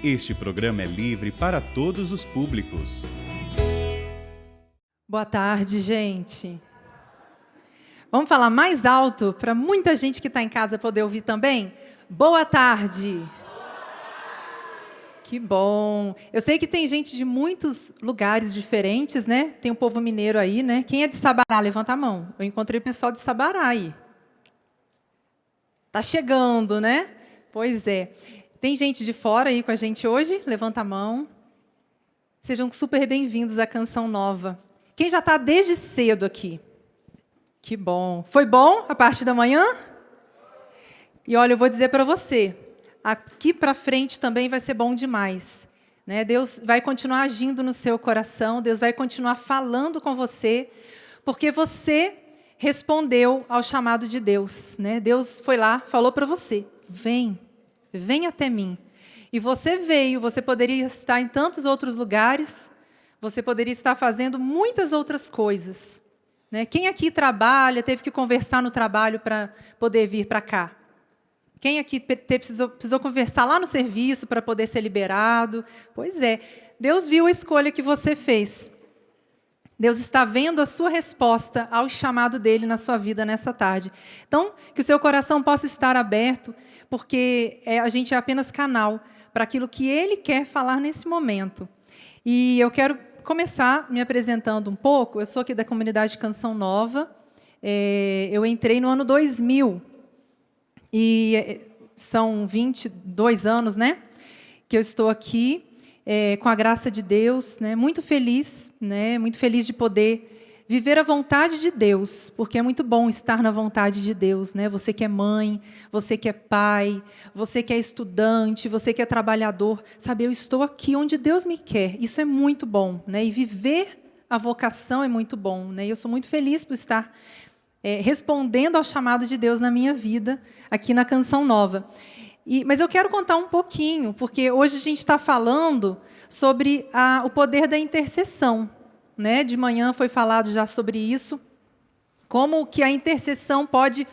Este programa é livre para todos os públicos. Boa tarde, gente. Vamos falar mais alto para muita gente que está em casa poder ouvir também? Boa tarde. Que bom. Eu sei que tem gente de muitos lugares diferentes, né? Tem um povo mineiro aí, né? Quem é de Sabará? Levanta a mão. Eu encontrei pessoal de Sabará aí. Tá chegando, né? Pois é. Tem gente de fora aí com a gente hoje? Levanta a mão. Sejam super bem-vindos à Canção Nova. Quem já está desde cedo aqui? Que bom. Foi bom a parte da manhã? E olha, eu vou dizer para você, aqui para frente também vai ser bom demais, né? Deus vai continuar agindo no seu coração, Deus vai continuar falando com você, porque você respondeu ao chamado de Deus, né? Deus foi lá, falou para você, vem até mim. E você veio, você poderia estar em tantos outros lugares, você poderia estar fazendo muitas outras coisas, né? Quem aqui trabalha, teve que conversar no trabalho para poder vir para cá? Quem aqui precisou conversar lá no serviço para poder ser liberado? Pois é, Deus viu a escolha que você fez. Deus está vendo a sua resposta ao chamado dele na sua vida nessa tarde. Então, que o seu coração possa estar aberto, porque a gente é apenas canal para aquilo que ele quer falar nesse momento. E eu quero começar me apresentando um pouco. Eu sou aqui da comunidade Canção Nova. Eu entrei no ano 2000. E são 22 anos, né, que eu estou aqui, com a graça de Deus, né, muito feliz de poder viver a vontade de Deus, porque é muito bom estar na vontade de Deus, né? Você que é mãe, você que é pai, você que é estudante, você que é trabalhador, sabe, eu estou aqui onde Deus me quer, isso é muito bom, né? E viver a vocação é muito bom, né? E eu sou muito feliz por estar respondendo ao chamado de Deus na minha vida, aqui na Canção Nova. Mas eu quero contar um pouquinho, porque hoje a gente está falando sobre o poder da intercessão, né? De manhã foi falado já sobre isso, como que a intercessão pode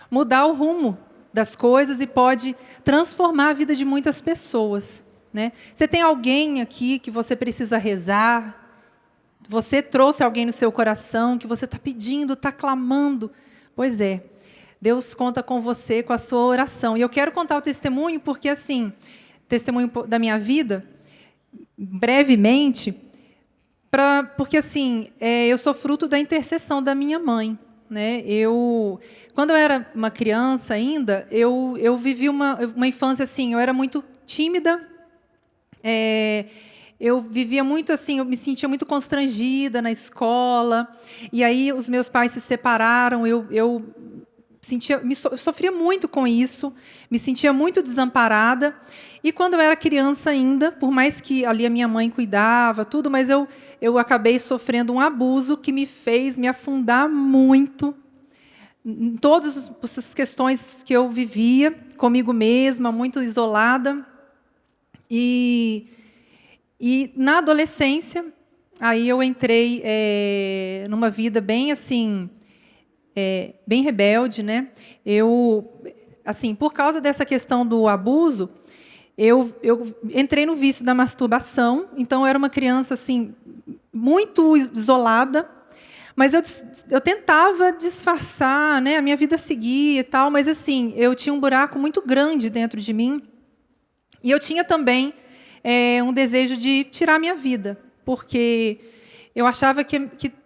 mudar o rumo das coisas e pode transformar a vida de muitas pessoas, né? Você tem alguém aqui que você precisa rezar? Você trouxe alguém no seu coração que você está pedindo, está clamando? Pois é, Deus conta com você, com a sua oração. E eu quero contar o testemunho, porque, assim, testemunho da minha vida, brevemente, porque, assim, eu sou fruto da intercessão da minha mãe, né? Quando eu era uma criança ainda, eu vivi uma infância, assim, eu era muito tímida, eu vivia muito assim, eu me sentia muito constrangida na escola, e aí os meus pais se separaram, eu sofria muito com isso, me sentia muito desamparada, e quando eu era criança ainda, por mais que ali a minha mãe cuidava, tudo, mas eu acabei sofrendo um abuso que me fez me afundar muito em todas essas questões que eu vivia comigo mesma, muito isolada, e na adolescência, aí eu entrei numa vida bem assim, bem rebelde, né? Assim, por causa dessa questão do abuso, eu entrei no vício da masturbação. Então, eu era uma criança assim muito isolada, mas eu tentava disfarçar, né? A minha vida seguia e tal, mas assim, eu tinha um buraco muito grande dentro de mim, e eu tinha também um desejo de tirar a minha vida, porque eu achava que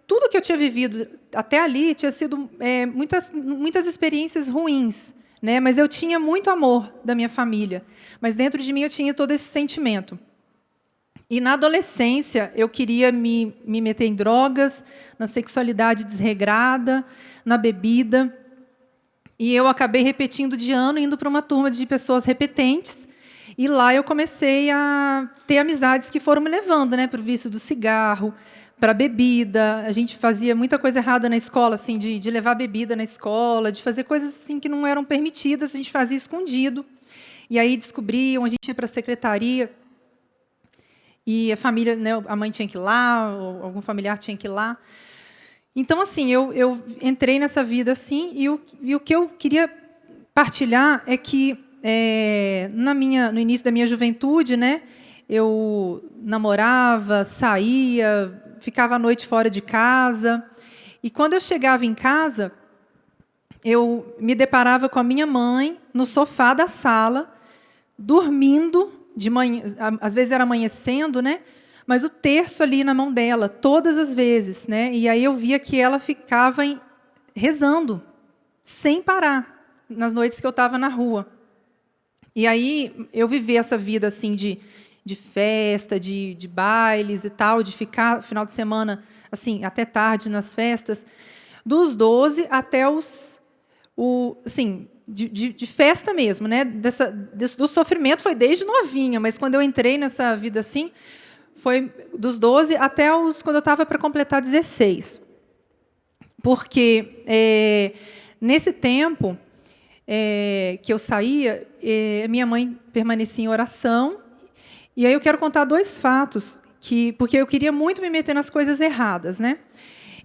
tudo que eu tinha vivido até ali tinha sido muitas experiências ruins, né? Mas eu tinha muito amor da minha família, mas dentro de mim eu tinha todo esse sentimento. E na adolescência eu queria me meter em drogas, na sexualidade desregrada, na bebida, e eu acabei repetindo de ano, indo para uma turma de pessoas repetentes. E lá eu comecei a ter amizades que foram me levando, né, para o vício do cigarro, para a bebida. A gente fazia muita coisa errada na escola, assim, de levar bebida na escola, de fazer coisas assim que não eram permitidas, a gente fazia escondido. E aí descobriam, a gente ia para a secretaria, e a família, né, a mãe tinha que ir lá, ou algum familiar tinha que ir lá. Então, assim, eu entrei nessa vida assim, e o que eu queria partilhar é que no início da minha juventude, né, eu namorava, saía, ficava à noite fora de casa. E quando eu chegava em casa, eu me deparava com a minha mãe no sofá da sala, dormindo de manhã, às vezes era amanhecendo, né? Mas o terço ali na mão dela, todas as vezes, né? E aí eu via que ela ficava rezando, sem parar, nas noites que eu estava na rua. E aí eu vivi essa vida assim de festa, de bailes e tal, de ficar final de semana assim até tarde nas festas, dos 12 até assim, de festa mesmo, né? Do sofrimento foi desde novinha, mas quando eu entrei nessa vida assim, foi dos 12 até quando eu estava para completar 16. Porque nesse tempo que eu saía, minha mãe permanecia em oração. E aí eu quero contar 2 fatos, porque eu queria muito me meter nas coisas erradas, né?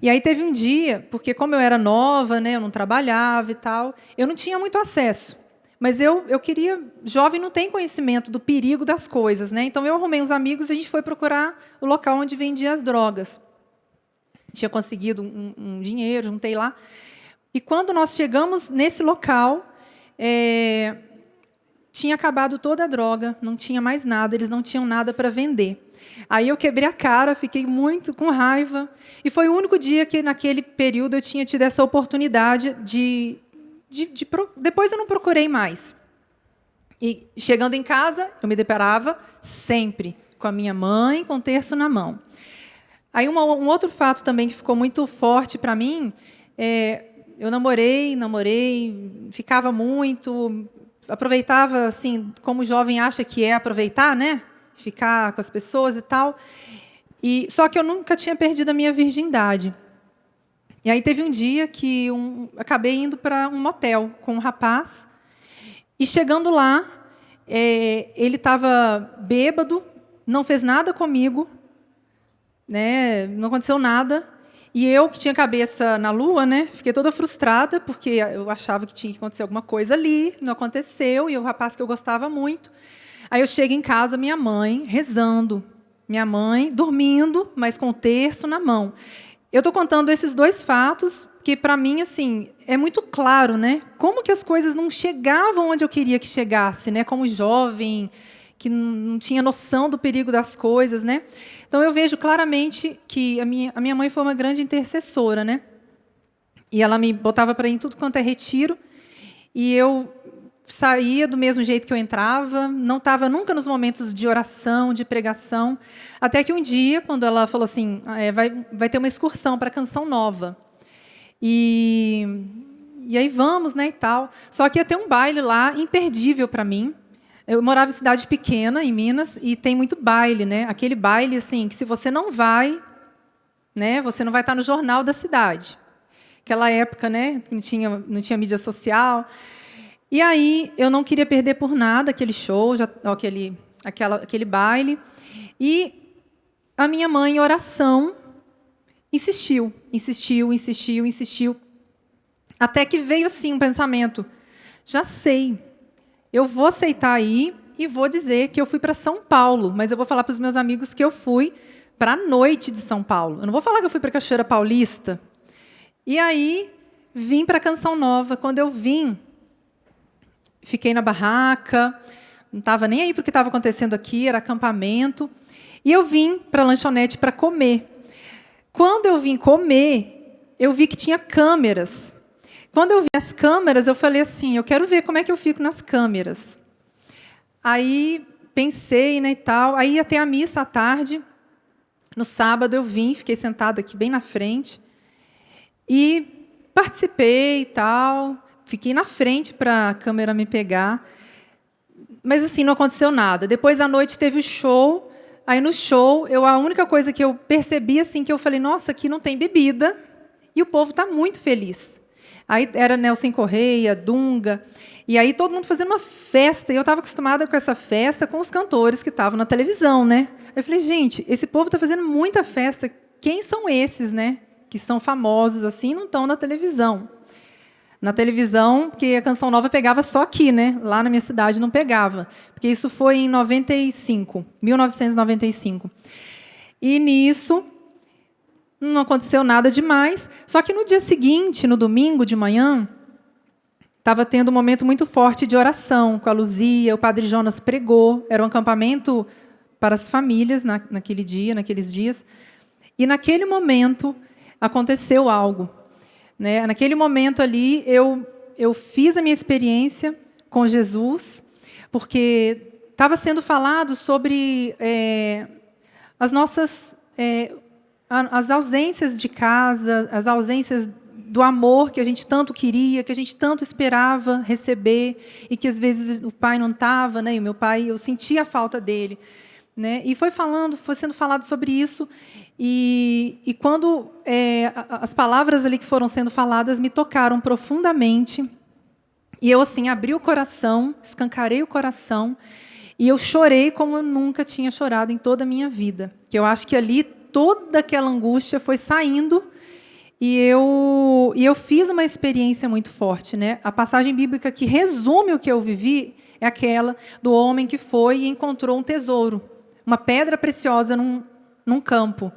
E aí teve um dia, porque como eu era nova, né, eu não trabalhava e tal, eu não tinha muito acesso. Mas eu queria... Jovem não tem conhecimento do perigo das coisas, né? Então eu arrumei uns amigos e a gente foi procurar o local onde vendia as drogas. Tinha conseguido um dinheiro, juntei lá. E quando nós chegamos nesse local, tinha acabado toda a droga, não tinha mais nada, eles não tinham nada para vender. Aí eu quebrei a cara, fiquei muito com raiva. E foi o único dia que, naquele período, eu tinha tido essa oportunidade depois eu não procurei mais. E, chegando em casa, eu me deparava sempre com a minha mãe, com o terço na mão. Aí um outro fato também que ficou muito forte para mim, eu namorei, ficava muito, aproveitava, assim, como o jovem acha que é aproveitar, né? Ficar com as pessoas e tal. Só que eu nunca tinha perdido a minha virgindade. E aí teve um dia que acabei indo para um motel com um rapaz. E chegando lá, ele estava bêbado, não fez nada comigo, né? Não aconteceu nada. E eu, que tinha cabeça na lua, né, fiquei toda frustrada, porque eu achava que tinha que acontecer alguma coisa ali, não aconteceu, e o rapaz que eu gostava muito. Aí eu chego em casa, minha mãe rezando, minha mãe dormindo, mas com o terço na mão. Eu estou contando esses 2 fatos, que, para mim, assim, é muito claro, né? Como que as coisas não chegavam onde eu queria que chegasse, né? Como jovem, que não tinha noção do perigo das coisas, né? Então eu vejo claramente que a minha mãe foi uma grande intercessora, né? E ela me botava para ir em tudo quanto é retiro, e eu saía do mesmo jeito que eu entrava, não estava nunca nos momentos de oração, de pregação, até que um dia, quando ela falou assim, vai ter uma excursão para Canção Nova. E aí vamos, né, e tal. Só que ia ter um baile lá imperdível para mim. Eu morava em cidade pequena, em Minas, e tem muito baile, né? Aquele baile assim, que se você não vai, né, você não vai estar no jornal da cidade. Aquela época, né, não tinha mídia social. E aí eu não queria perder por nada aquele show, aquele baile. E a minha mãe, em oração, insistiu. Até que veio assim um pensamento: já sei, eu vou aceitar aí e vou dizer que eu fui para São Paulo, mas eu vou falar para os meus amigos que eu fui para a noite de São Paulo. Eu não vou falar que eu fui para a Cachoeira Paulista. E aí vim para a Canção Nova. Quando eu vim, fiquei na barraca, não estava nem aí para o que estava acontecendo aqui, era acampamento. E eu vim para a lanchonete para comer. Quando eu vim comer, eu vi que tinha câmeras. Quando eu vi as câmeras, eu falei assim, eu quero ver como é que eu fico nas câmeras. Aí pensei, né, e tal. Aí ia ter a missa à tarde. No sábado eu vim, fiquei sentada aqui bem na frente. E participei e tal. Fiquei na frente para a câmera me pegar. Mas assim, não aconteceu nada. Depois, à noite, teve o show. Aí, no show, a única coisa que eu percebi, assim, que eu falei, nossa, aqui não tem bebida. E o povo está muito feliz. Aí era Nelson Correia, Dunga. E aí todo mundo fazendo uma festa. E eu estava acostumada com essa festa com os cantores que estavam na televisão, né? Aí eu falei, gente, esse povo está fazendo muita festa. Quem são esses, né? Que são famosos assim, não estão na televisão. Na televisão, porque a Canção Nova pegava só aqui, né? Lá na minha cidade não pegava, porque isso foi em 1995. E nisso não aconteceu nada demais, só que no dia seguinte, no domingo de manhã, estava tendo um momento muito forte de oração com a Luzia, o Padre Jonas pregou, era um acampamento para as famílias naqueles dias, e naquele momento aconteceu algo. Né? Naquele momento ali, eu fiz a minha experiência com Jesus, porque estava sendo falado sobre as nossas as ausências de casa, as ausências do amor que a gente tanto queria, que a gente tanto esperava receber, e que às vezes o pai não estava, né? E o meu pai, eu sentia a falta dele. Né? E foi sendo falado sobre isso, e quando as palavras ali que foram sendo faladas me tocaram profundamente, e eu assim abri o coração, escancarei o coração, e eu chorei como eu nunca tinha chorado em toda a minha vida. Que eu acho que ali toda aquela angústia foi saindo, e eu fiz uma experiência muito forte. Né? A passagem bíblica que resume o que eu vivi é aquela do homem que foi e encontrou um tesouro, uma pedra preciosa num campo.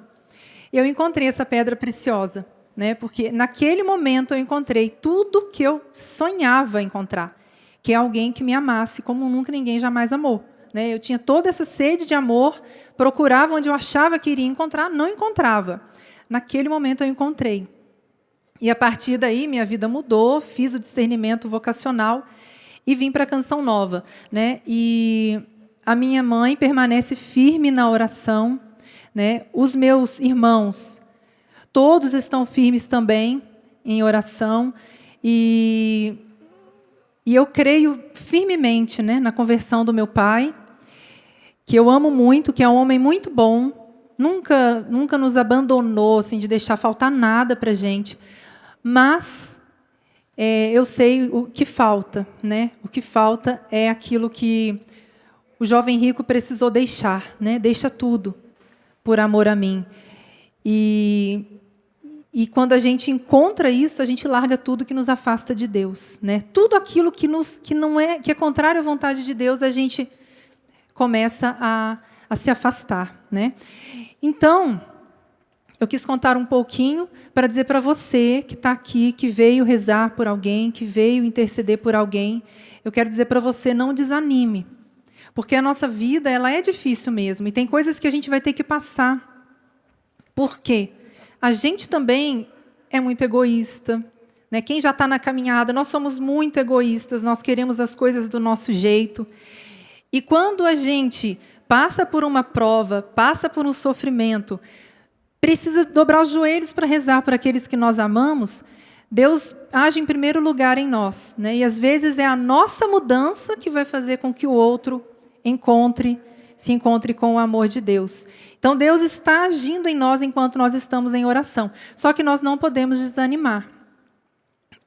Eu encontrei essa pedra preciosa, né? Porque naquele momento eu encontrei tudo que eu sonhava encontrar, que é alguém que me amasse como nunca ninguém jamais amou. Né? Eu tinha toda essa sede de amor, procurava onde eu achava que iria encontrar, não encontrava. Naquele momento eu encontrei. E a partir daí minha vida mudou, fiz o discernimento vocacional e vim para a Canção Nova. Né? E a minha mãe permanece firme na oração, né? Os meus irmãos, todos estão firmes também em oração, e eu creio firmemente, né, na conversão do meu pai, que eu amo muito, que é um homem muito bom, nunca nos abandonou, assim, de deixar faltar nada para a gente, mas eu sei o que falta, né? O que falta é aquilo que o jovem rico precisou deixar, né? Deixa tudo por amor a mim. E quando a gente encontra isso, a gente larga tudo que nos afasta de Deus, né? Tudo aquilo que é contrário à vontade de Deus, a gente começa a se afastar, né? Então, eu quis contar um pouquinho para dizer para você que está aqui, que veio rezar por alguém, que veio interceder por alguém, eu quero dizer para você, não desanime. Porque a nossa vida, ela é difícil mesmo, e tem coisas que a gente vai ter que passar. Por quê? A gente também é muito egoísta. Né? Quem já está na caminhada, nós somos muito egoístas, nós queremos as coisas do nosso jeito. E quando a gente passa por uma prova, passa por um sofrimento, precisa dobrar os joelhos para rezar por aqueles que nós amamos, Deus age em primeiro lugar em nós. Né? E às vezes é a nossa mudança que vai fazer com que o outro se encontre com o amor de Deus. Então, Deus está agindo em nós enquanto nós estamos em oração. Só que nós não podemos desanimar.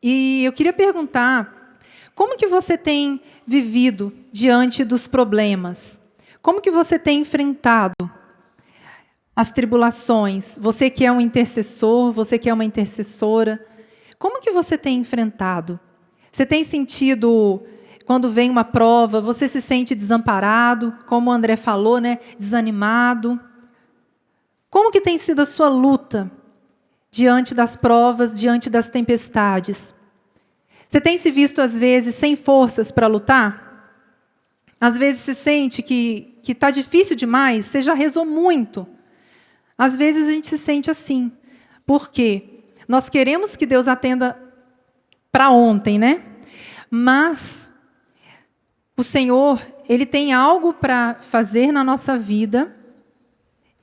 E eu queria perguntar, como que você tem vivido diante dos problemas? Como que você tem enfrentado as tribulações? Você que é um intercessor, você que é uma intercessora, como que você tem enfrentado? Você tem sentido... Quando vem uma prova, você se sente desamparado, como o André falou, né? Desanimado. Como que tem sido a sua luta diante das provas, diante das tempestades? Você tem se visto, às vezes, sem forças para lutar? Às vezes se sente que está difícil demais, você já rezou muito. Às vezes a gente se sente assim. Por quê? Nós queremos que Deus atenda para ontem, né? Mas o Senhor, Ele tem algo para fazer na nossa vida,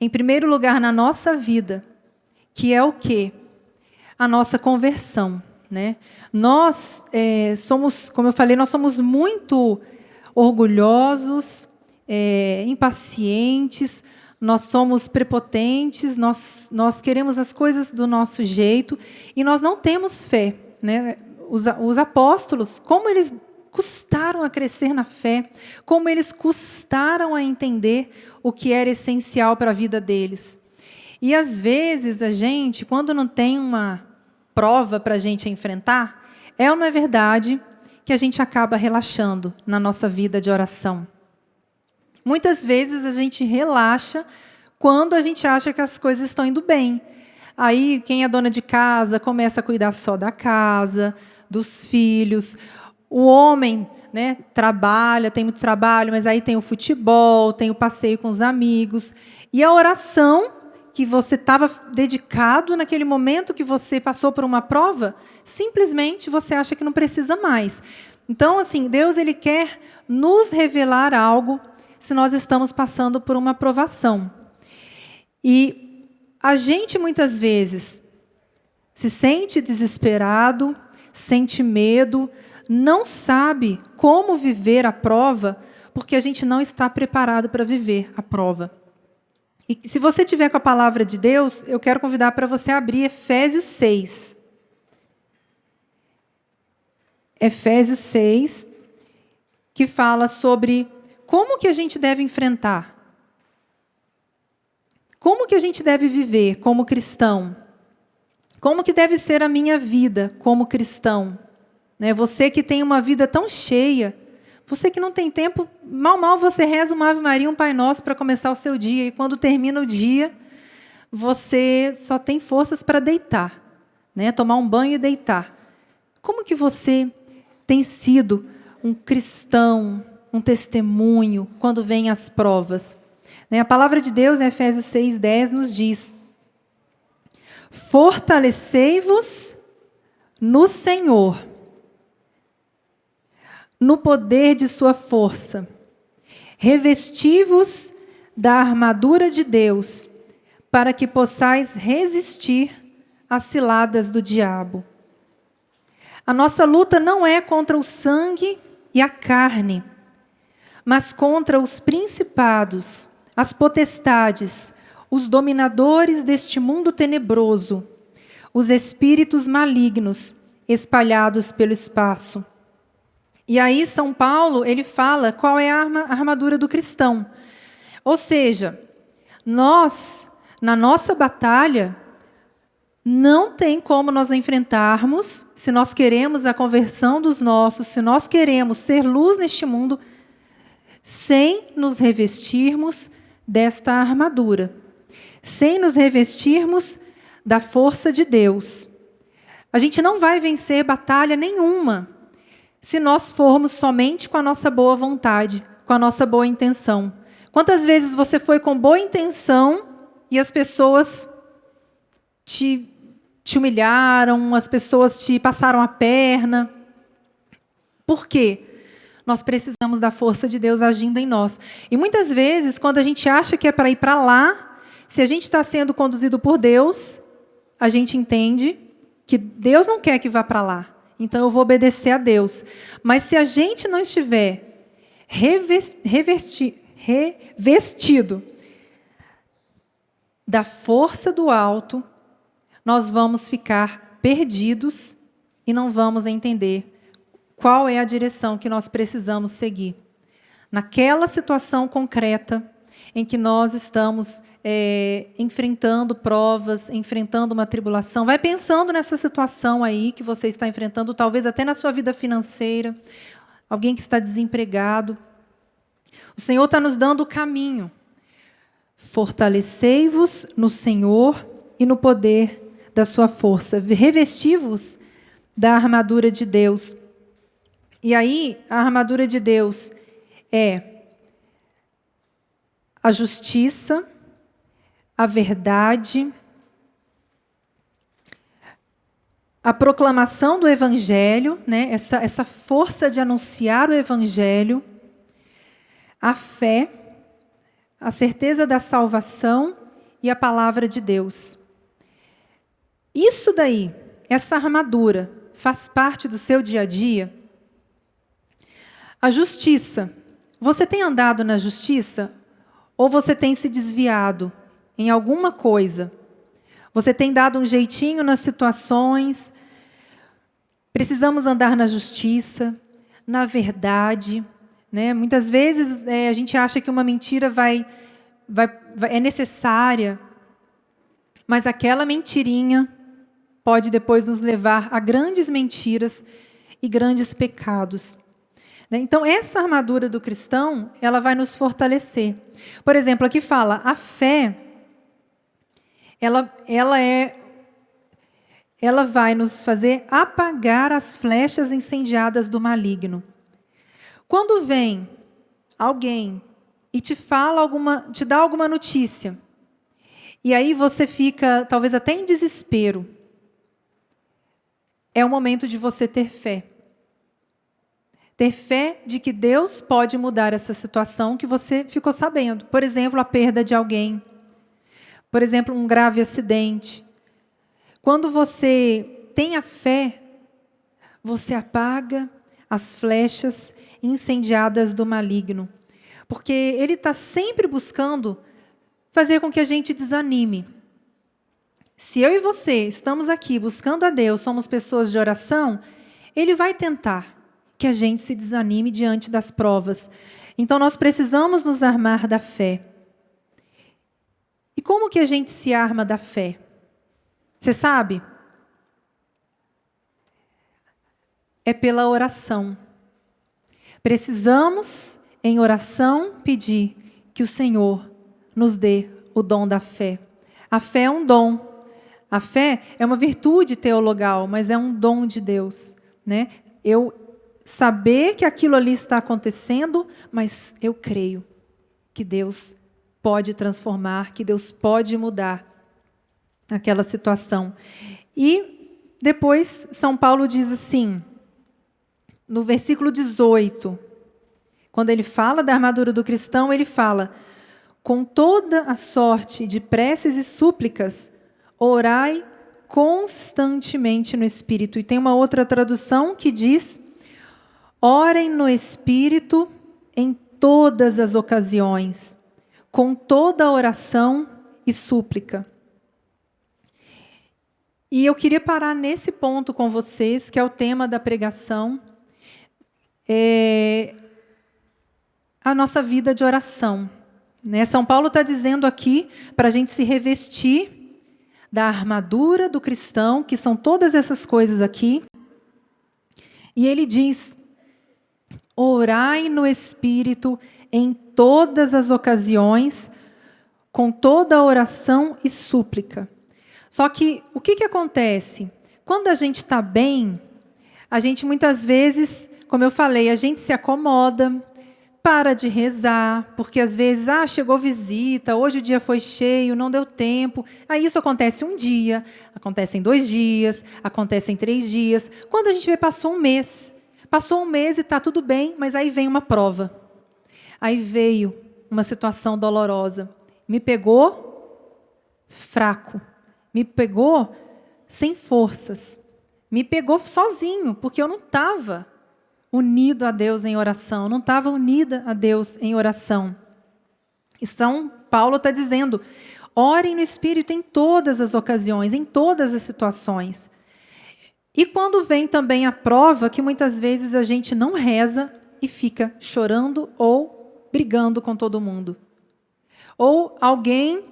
em primeiro lugar na nossa vida, que é o quê? A nossa conversão. Né? Nós somos, como eu falei, nós somos muito orgulhosos, impacientes, nós somos prepotentes, nós queremos as coisas do nosso jeito, e nós não temos fé. Né? Os apóstolos, como eles custaram a crescer na fé, como eles custaram a entender o que era essencial para a vida deles. E, às vezes, a gente, quando não tem uma prova para a gente enfrentar, É ou não é verdade que a gente acaba relaxando na nossa vida de oração? Muitas vezes a gente relaxa quando a gente acha que as coisas estão indo bem. Aí, quem é dona de casa começa a cuidar só da casa, dos filhos. O homem, né, trabalha, tem muito trabalho, mas aí tem o futebol, tem o passeio com os amigos. E a oração que você estava dedicado naquele momento que você passou por uma prova, simplesmente você acha que não precisa mais. Então, assim, Deus ele quer nos revelar algo se nós estamos passando por uma provação. E a gente, muitas vezes, se sente desesperado, sente medo, não sabe como viver a prova, porque a gente não está preparado para viver a prova. E se você tiver com a palavra de Deus, eu quero convidar para você abrir Efésios 6. Efésios 6, que fala sobre como que a gente deve enfrentar. Como que a gente deve viver como cristão? Como que deve ser a minha vida como cristão? Né? Você que tem uma vida tão cheia, você que não tem tempo, mal você reza uma Ave Maria, um Pai Nosso para começar o seu dia, e quando termina o dia, você só tem forças para deitar, né? Tomar um banho e deitar. Como que você tem sido um cristão, um testemunho, quando vêm as provas? A palavra de Deus, em Efésios 6:10, nos diz: fortalecei-vos no Senhor, no poder de sua força. Revesti-vos da armadura de Deus, para que possais resistir às ciladas do diabo. A nossa luta não é contra o sangue e a carne, mas contra os principados, as potestades, os dominadores deste mundo tenebroso, os espíritos malignos espalhados pelo espaço. E aí São Paulo, ele fala qual é a armadura do cristão. Ou seja, nós, na nossa batalha, não tem como nós enfrentarmos, se nós queremos a conversão dos nossos, se nós queremos ser luz neste mundo, sem nos revestirmos desta armadura, sem nos revestirmos da força de Deus. A gente não vai vencer batalha nenhuma se nós formos somente com a nossa boa vontade, com a nossa boa intenção. Quantas vezes você foi com boa intenção e as pessoas te humilharam, as pessoas te passaram a perna? Por quê? Nós precisamos da força de Deus agindo em nós. E muitas vezes, quando a gente acha que é para ir para lá, se a gente está sendo conduzido por Deus, a gente entende que Deus não quer que vá para lá. Então eu vou obedecer a Deus. Mas se a gente não estiver revestido da força do alto, nós vamos ficar perdidos e não vamos entender qual é a direção que nós precisamos seguir. Naquela situação concreta em que nós estamos enfrentando provas, enfrentando uma tribulação, vai pensando nessa situação aí que você está enfrentando, talvez até na sua vida financeira, alguém que está desempregado. O Senhor está nos dando o caminho. Fortalecei-vos no Senhor e no poder da sua força. Revesti-vos da armadura de Deus. E aí, a armadura de Deus é a justiça, a verdade, a proclamação do Evangelho, né? essa força de anunciar o Evangelho, a fé, a certeza da salvação e a palavra de Deus. Isso daí, essa armadura, faz parte do seu dia a dia? A justiça. Você tem andado na justiça? Ou você tem se desviado em alguma coisa? Você tem dado um jeitinho nas situações? Precisamos andar na justiça, na verdade, né? Muitas vezes a gente acha que uma mentira é necessária, mas aquela mentirinha pode depois nos levar a grandes mentiras e grandes pecados. Então, essa armadura do cristão, ela vai nos fortalecer. Por exemplo, aqui fala, a fé, ela vai nos fazer apagar as flechas incendiadas do maligno. Quando vem alguém e te dá alguma notícia, e aí você fica, talvez até em desespero, é o momento de você ter fé. Ter fé de que Deus pode mudar essa situação que você ficou sabendo. Por exemplo, a perda de alguém. Por exemplo, um grave acidente. Quando você tem a fé, você apaga as flechas incendiadas do maligno. Porque ele está sempre buscando fazer com que a gente desanime. Se eu e você estamos aqui buscando a Deus, somos pessoas de oração, ele vai tentar que a gente se desanime diante das provas. Então, nós precisamos nos armar da fé. E como que a gente se arma da fé? Você sabe? É pela oração. Precisamos, em oração, pedir que o Senhor nos dê o dom da fé. A fé é um dom. A fé é uma virtude teologal, mas é um dom de Deus, né? Eu saber que aquilo ali está acontecendo, mas eu creio que Deus pode transformar, que Deus pode mudar aquela situação. E depois São Paulo diz assim, no versículo 18, quando ele fala da armadura do cristão, ele fala, com toda a sorte de preces e súplicas, orai constantemente no Espírito. E tem uma outra tradução que diz, orem no Espírito em todas as ocasiões, com toda oração e súplica. E eu queria parar nesse ponto com vocês, que é o tema da pregação, a nossa vida de oração. Né? São Paulo está dizendo aqui para a gente se revestir da armadura do cristão, que são todas essas coisas aqui. E ele diz, orai no Espírito em todas as ocasiões, com toda oração e súplica. Só que, o que acontece? Quando a gente está bem, a gente muitas vezes, como eu falei, a gente se acomoda, para de rezar, porque às vezes, chegou visita, hoje o dia foi cheio, não deu tempo. Aí isso acontece um dia, acontece em 2 dias, acontece em 3 dias. Quando a gente vê, passou um mês. Passou um mês e está tudo bem, mas aí vem uma prova. Aí veio uma situação dolorosa. Me pegou fraco. Me pegou sem forças. Me pegou sozinho, porque eu não estava unido a Deus em oração, não estava unida a Deus em oração. E São Paulo está dizendo, orem no Espírito em todas as ocasiões, em todas as situações. E quando vem também a prova, que muitas vezes a gente não reza e fica chorando ou brigando com todo mundo. Ou alguém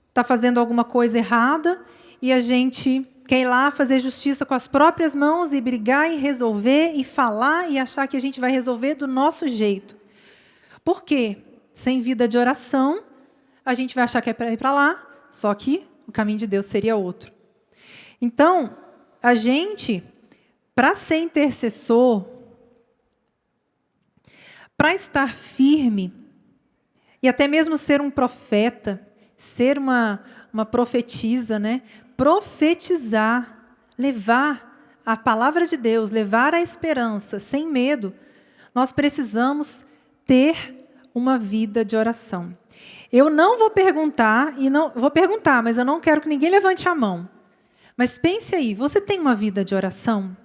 está fazendo alguma coisa errada e a gente quer ir lá fazer justiça com as próprias mãos e brigar e resolver e falar e achar que a gente vai resolver do nosso jeito. Por quê? Sem vida de oração, a gente vai achar que é para ir para lá, só que o caminho de Deus seria outro. Então, a gente, para ser intercessor, para estar firme, e até mesmo ser um profeta, ser uma profetisa, né? Profetizar, levar a palavra de Deus, levar a esperança, sem medo, nós precisamos ter uma vida de oração. Eu não vou perguntar, vou perguntar, mas eu não quero que ninguém levante a mão. Mas pense aí, você tem uma vida de oração?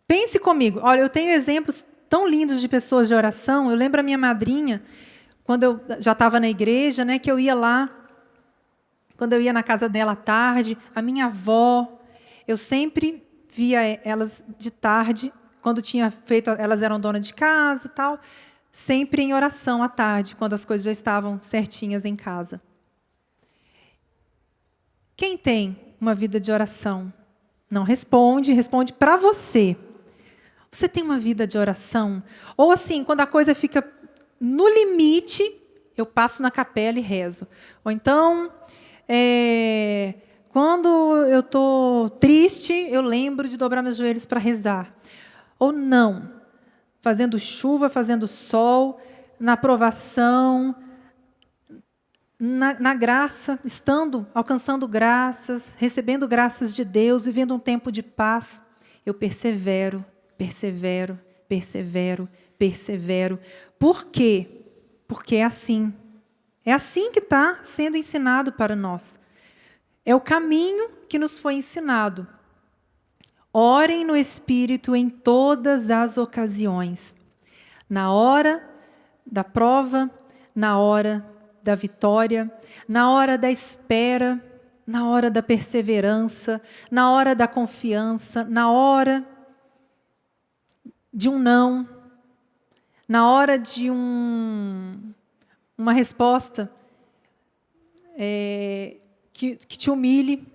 Pense comigo. Olha, eu tenho exemplos tão lindos de pessoas de oração. Eu lembro a minha madrinha, quando eu já estava na igreja, né, que eu ia lá, quando eu ia na casa dela à tarde, a minha avó, eu sempre via elas de tarde, quando tinha feito, elas eram donas de casa e tal, sempre em oração à tarde, quando as coisas já estavam certinhas em casa. Quem tem uma vida de oração? Não responde, responde para você. Você tem uma vida de oração? Ou assim, quando a coisa fica no limite, eu passo na capela e rezo. Ou então, quando eu estou triste, eu lembro de dobrar meus joelhos para rezar. Ou não, fazendo chuva, fazendo sol, na provação, na graça, alcançando graças, recebendo graças de Deus, vivendo um tempo de paz, eu persevero, persevero, persevero, persevero. Por quê? Porque é assim. É assim que está sendo ensinado para nós. É o caminho que nos foi ensinado. Orem no Espírito em todas as ocasiões. Na hora da prova, na hora da vitória, na hora da espera, na hora da perseverança, na hora da confiança, na hora de um não, na hora de uma resposta que te humilhe,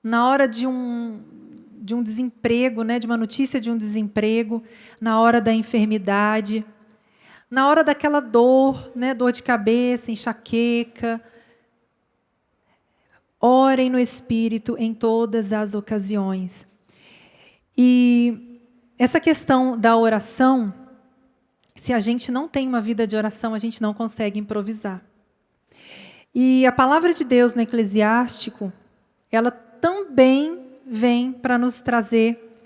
na hora de um desemprego, né, de uma notícia de um desemprego, na hora da enfermidade, na hora daquela dor, né, dor de cabeça, enxaqueca. Orem no Espírito em todas as ocasiões. E essa questão da oração, se a gente não tem uma vida de oração, a gente não consegue improvisar. E a palavra de Deus no Eclesiástico, ela também vem para nos trazer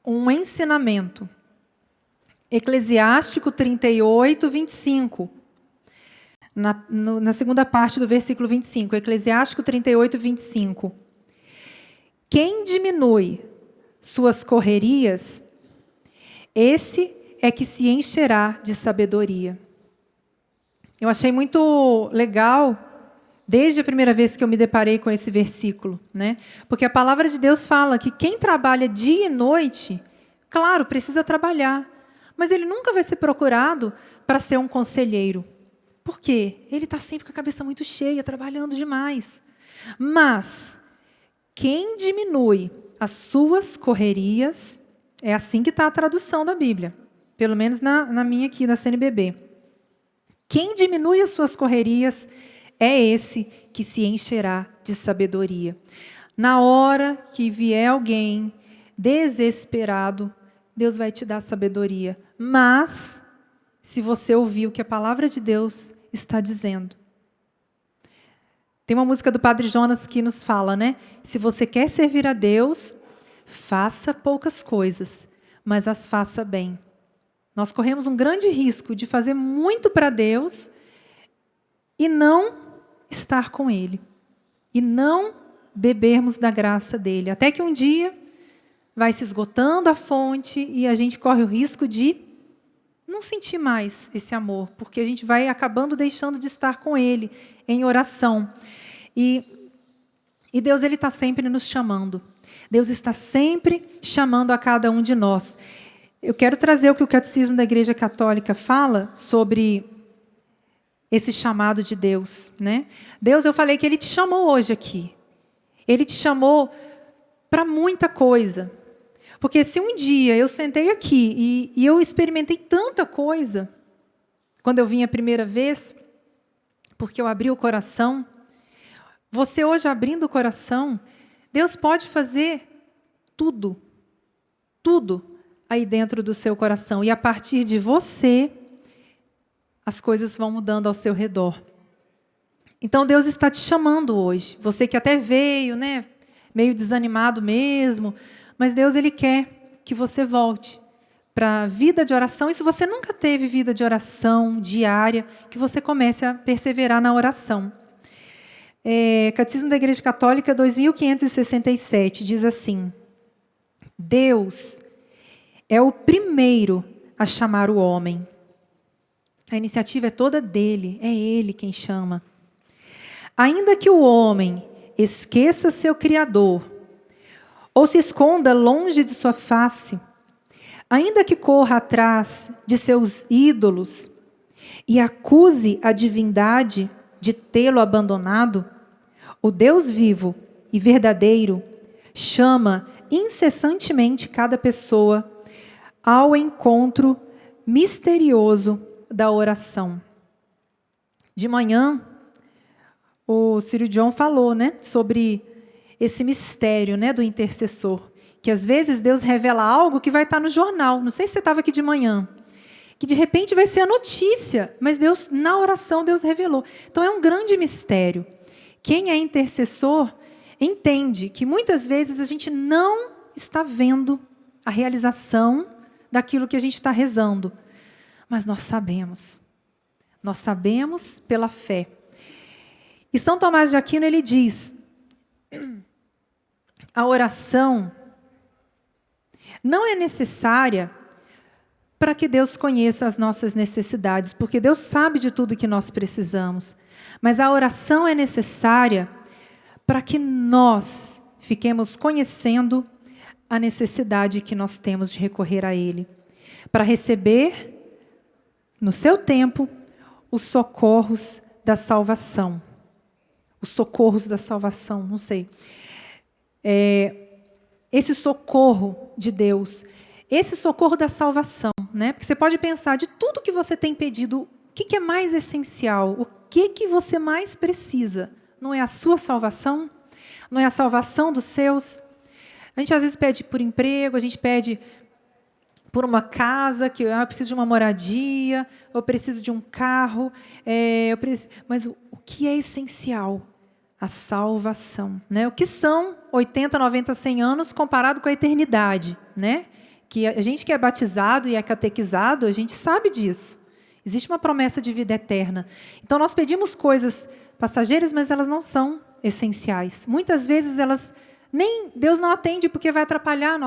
um ensinamento. Eclesiástico 38, 25. Na segunda parte do versículo 25. Eclesiástico 38, 25. Quem diminui suas correrias, esse é que se encherá de sabedoria. Eu achei muito legal, desde a primeira vez que eu me deparei com esse versículo, né? Porque a palavra de Deus fala que quem trabalha dia e noite, claro, precisa trabalhar, mas ele nunca vai ser procurado para ser um conselheiro. Por quê? Ele está sempre com a cabeça muito cheia, trabalhando demais. Mas quem diminui as suas correrias, é assim que está a tradução da Bíblia, pelo menos na minha aqui, na CNBB. Quem diminui as suas correrias é esse que se encherá de sabedoria. Na hora que vier alguém desesperado, Deus vai te dar sabedoria. Mas, se você ouvir o que a palavra de Deus está dizendo. Tem uma música do Padre Jonas que nos fala, né? Se você quer servir a Deus, faça poucas coisas, mas as faça bem. Nós corremos um grande risco de fazer muito para Deus e não estar com Ele. E não bebermos da graça dEle. Até que um dia vai se esgotando a fonte e a gente corre o risco de não sentir mais esse amor, porque a gente vai acabando deixando de estar com Ele em oração. E Deus, Ele está sempre nos chamando. Deus está sempre chamando a cada um de nós. Eu quero trazer o que o Catecismo da Igreja Católica fala sobre esse chamado de Deus, né? Deus, eu falei que Ele te chamou hoje aqui. Ele te chamou para muita coisa. Porque se um dia eu sentei aqui e eu experimentei tanta coisa, quando eu vim a primeira vez, porque eu abri o coração, você hoje abrindo o coração, Deus pode fazer tudo, tudo aí dentro do seu coração. E a partir de você, as coisas vão mudando ao seu redor. Então Deus está te chamando hoje. Você que até veio, né, meio desanimado mesmo, mas Deus, Ele quer que você volte para a vida de oração. E se você nunca teve vida de oração diária, que você comece a perseverar na oração. Catecismo da Igreja Católica 2567 diz assim: Deus é o primeiro a chamar o homem. A iniciativa é toda dele, é Ele quem chama. Ainda que o homem esqueça seu Criador, ou se esconda longe de sua face, ainda que corra atrás de seus ídolos e acuse a divindade de tê-lo abandonado, o Deus vivo e verdadeiro chama incessantemente cada pessoa ao encontro misterioso da oração. De manhã, o Círio John falou, né, sobre esse mistério, né, do intercessor, que às vezes Deus revela algo que vai estar no jornal. Não sei se você estava aqui de manhã, que de repente vai ser a notícia, mas Deus, na oração, Deus revelou. Então é um grande mistério. Quem é intercessor entende que muitas vezes a gente não está vendo a realização daquilo que a gente está rezando, mas nós sabemos pela fé. E São Tomás de Aquino, ele diz, a oração não é necessária para que Deus conheça as nossas necessidades, porque Deus sabe de tudo que nós precisamos, mas a oração é necessária para que nós fiquemos conhecendo a necessidade que nós temos de recorrer a Ele, para receber, no seu tempo, os socorros da salvação. Os socorros da salvação, não sei. Esse socorro de Deus, esse socorro da salvação, né? Porque você pode pensar de tudo que você tem pedido, o que é mais essencial? O que você mais precisa? Não é a sua salvação? Não é a salvação dos seus? A gente às vezes pede por emprego, a gente pede por uma casa, que eu preciso de uma moradia, eu preciso de um carro, mas o que é essencial? A salvação, né? O que são 80, 90, 100 anos comparado com a eternidade, né? Que a gente que é batizado e é catequizado, a gente sabe disso. Existe uma promessa de vida eterna. Então, nós pedimos coisas passageiras, mas elas não são essenciais. Muitas vezes, Deus não atende porque vai atrapalhar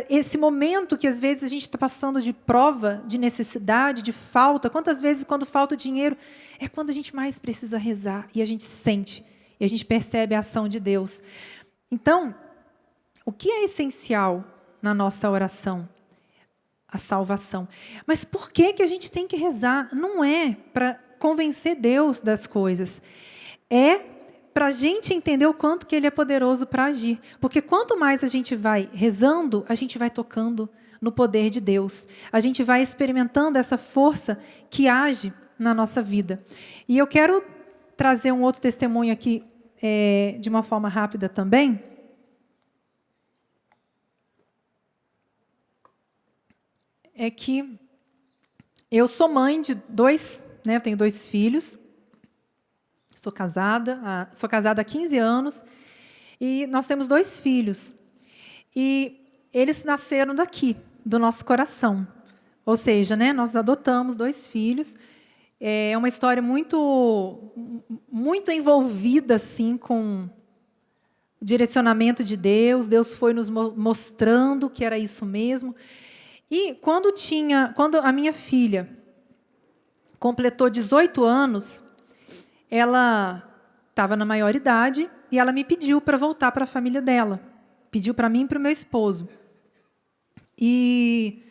esse momento que, às vezes, a gente está passando de prova, de necessidade, de falta. Quantas vezes, quando falta dinheiro, é quando a gente mais precisa rezar, e a gente sente, e a gente percebe a ação de Deus. Então, o que é essencial na nossa oração? A salvação. Mas por que a gente tem que rezar? Não é para convencer Deus das coisas. É para a gente entender o quanto que Ele é poderoso para agir. Porque quanto mais a gente vai rezando, a gente vai tocando no poder de Deus. A gente vai experimentando essa força que age na nossa vida. E eu quero trazer um outro testemunho aqui, de uma forma rápida também. É que eu sou mãe de dois, né, eu tenho 2 filhos, sou casada há 15 anos, e nós temos 2 filhos. E eles nasceram daqui, do nosso coração. Ou seja, né, nós adotamos 2 filhos. É uma história muito, muito envolvida assim, com o direcionamento de Deus. Deus foi nos mostrando que era isso mesmo. E quando a minha filha completou 18 anos, ela estava na maioridade e ela me pediu para voltar para a família dela. Pediu para mim e para o meu esposo. E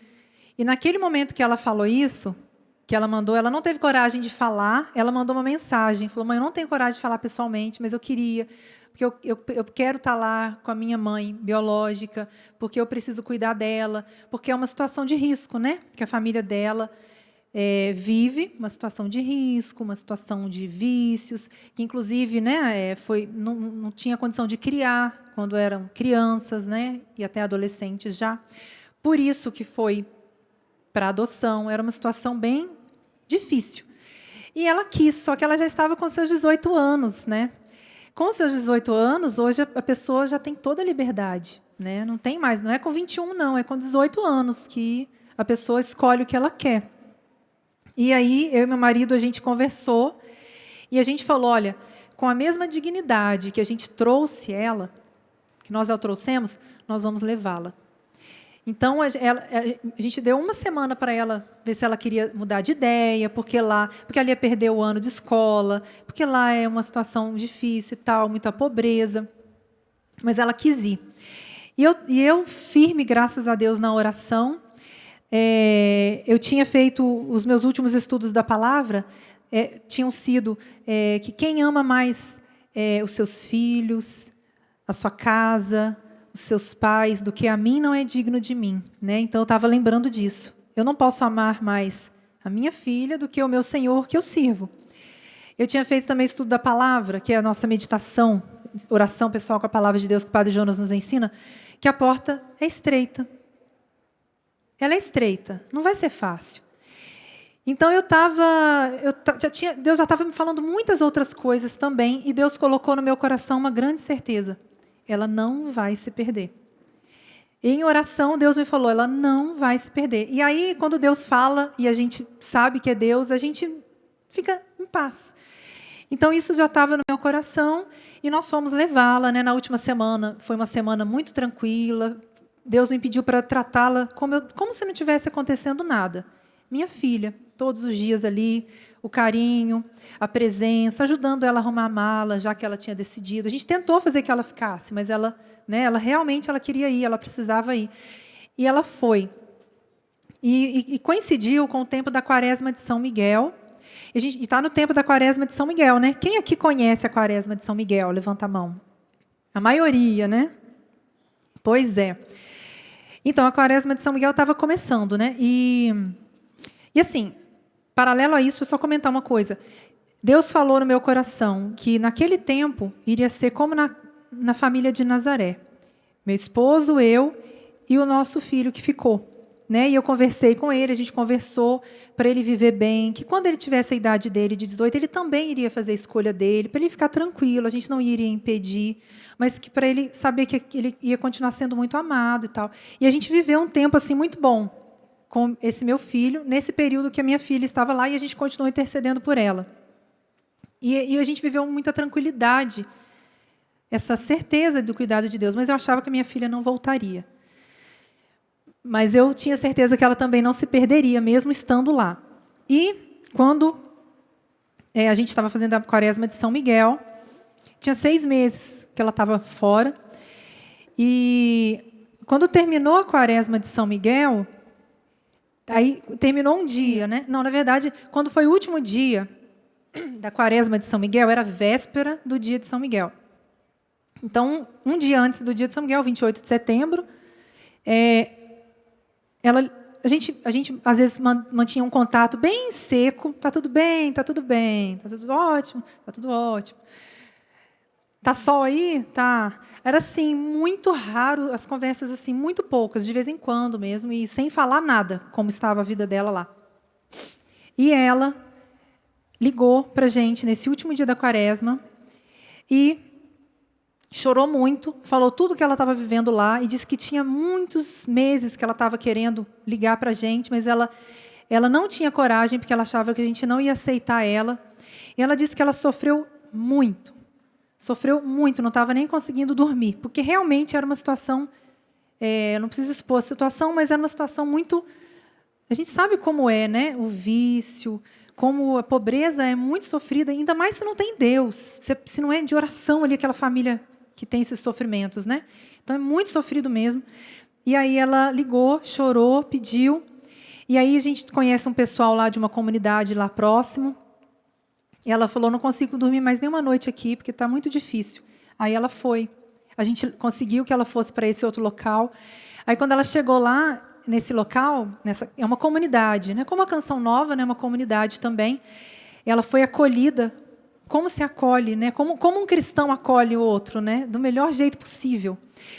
naquele momento que ela falou isso, que ela não teve coragem de falar, ela mandou uma mensagem, falou: mãe, eu não tenho coragem de falar pessoalmente, mas eu queria, porque eu quero estar lá com a minha mãe biológica, porque eu preciso cuidar dela, porque é uma situação de risco, né? Que a família dela vive, uma situação de risco, uma situação de vícios, que inclusive, né, não tinha condição de criar quando eram crianças, né, e até adolescentes já. Por isso que foi para adoção, era uma situação bem difícil. E ela quis, só que ela já estava com seus 18 anos, né? Com seus 18 anos, hoje a pessoa já tem toda a liberdade, né? Não tem mais, não é com 21, não, é com 18 anos que a pessoa escolhe o que ela quer. E aí, eu e meu marido, a gente conversou e a gente falou: olha, com a mesma dignidade que a gente trouxe ela, que nós a trouxemos, nós vamos levá-la. Então, a gente deu uma semana para ela ver se ela queria mudar de ideia, porque ela ia perder o ano de escola, porque lá é uma situação difícil e tal, muita pobreza. Mas ela quis ir. E eu firme, graças a Deus, na oração. Eu tinha feito os meus últimos estudos da palavra, tinham sido que quem ama mais os seus filhos, a sua casa, os seus pais, do que a mim não é digno de mim, né? Então eu estava lembrando disso. Eu não posso amar mais a minha filha do que o meu Senhor que eu sirvo. Eu tinha feito também estudo da palavra, que é a nossa meditação, oração pessoal com a palavra de Deus que o Padre Jonas nos ensina, que a porta é estreita. Ela é estreita, não vai ser fácil. Então Deus já estava me falando muitas outras coisas também, e Deus colocou no meu coração uma grande certeza: ela não vai se perder. Em oração, Deus me falou, ela não vai se perder. E aí, quando Deus fala, e a gente sabe que é Deus, a gente fica em paz. Então, isso já estava no meu coração, e nós fomos levá-la, né? Na última semana, foi uma semana muito tranquila. Deus me pediu para tratá-la como se não tivesse acontecendo nada. Minha filha, todos os dias ali, o carinho, a presença, ajudando ela a arrumar a mala, já que ela tinha decidido. A gente tentou fazer que ela ficasse, mas ela realmente queria ir, ela precisava ir. E ela foi. E coincidiu com o tempo da Quaresma de São Miguel. E a gente está no tempo da Quaresma de São Miguel, né? Quem aqui conhece a Quaresma de São Miguel? Levanta a mão. A maioria, né? Pois é. Então, a Quaresma de São Miguel estava começando, né? E assim, paralelo a isso, eu só comentar uma coisa. Deus falou no meu coração que naquele tempo iria ser como na família de Nazaré. Meu esposo, eu e o nosso filho que ficou. Né? E eu conversei com ele, a gente conversou para ele viver bem, que quando ele tivesse a idade dele, de 18, ele também iria fazer a escolha dele, para ele ficar tranquilo, a gente não iria impedir, mas que para ele saber que ele ia continuar sendo muito amado e tal. E a gente viveu um tempo assim muito bom com esse meu filho, nesse período que a minha filha estava lá, e a gente continuou intercedendo por ela. E a gente viveu muita tranquilidade, essa certeza do cuidado de Deus, mas eu achava que a minha filha não voltaria. Mas eu tinha certeza que ela também não se perderia, mesmo estando lá. E quando a gente estava fazendo a Quaresma de São Miguel, tinha 6 meses que ela estava fora. E quando terminou a Quaresma de São Miguel, aí terminou um dia, né? Não, na verdade, quando foi o último dia da Quaresma de São Miguel, era véspera do dia de São Miguel. Então, um dia antes do dia de São Miguel, 28 de setembro, a gente às vezes mantinha um contato bem seco. Tá tudo bem, tá tudo bem, tá tudo ótimo, tá tudo ótimo. Tá sol aí? Tá. Era assim, muito raro, as conversas assim, muito poucas, de vez em quando mesmo, e sem falar nada, como estava a vida dela lá. E ela ligou para a gente nesse último dia da Quaresma e chorou muito, falou tudo que ela estava vivendo lá e disse que tinha muitos meses que ela estava querendo ligar para a gente, mas ela não tinha coragem porque ela achava que a gente não ia aceitar ela. E ela disse que ela sofreu muito, não estava nem conseguindo dormir, porque realmente era uma situação, eu não preciso expor a situação, mas era uma situação muito... A gente sabe como é, né? O vício, como a pobreza é muito sofrida, ainda mais se não tem Deus, se não é de oração ali aquela família que tem esses sofrimentos, né? Então é muito sofrido mesmo. E aí ela ligou, chorou, pediu. E aí a gente conhece um pessoal lá de uma comunidade lá próximo. E ela falou, não consigo dormir mais nenhuma noite aqui, porque está muito difícil. Aí ela foi. A gente conseguiu que ela fosse para esse outro local. Aí quando ela chegou lá, nesse local, é uma comunidade, né? Como a Canção Nova, né? Uma comunidade também. Ela foi acolhida. Como se acolhe, né? Como um cristão acolhe o outro, né? Do melhor jeito possível.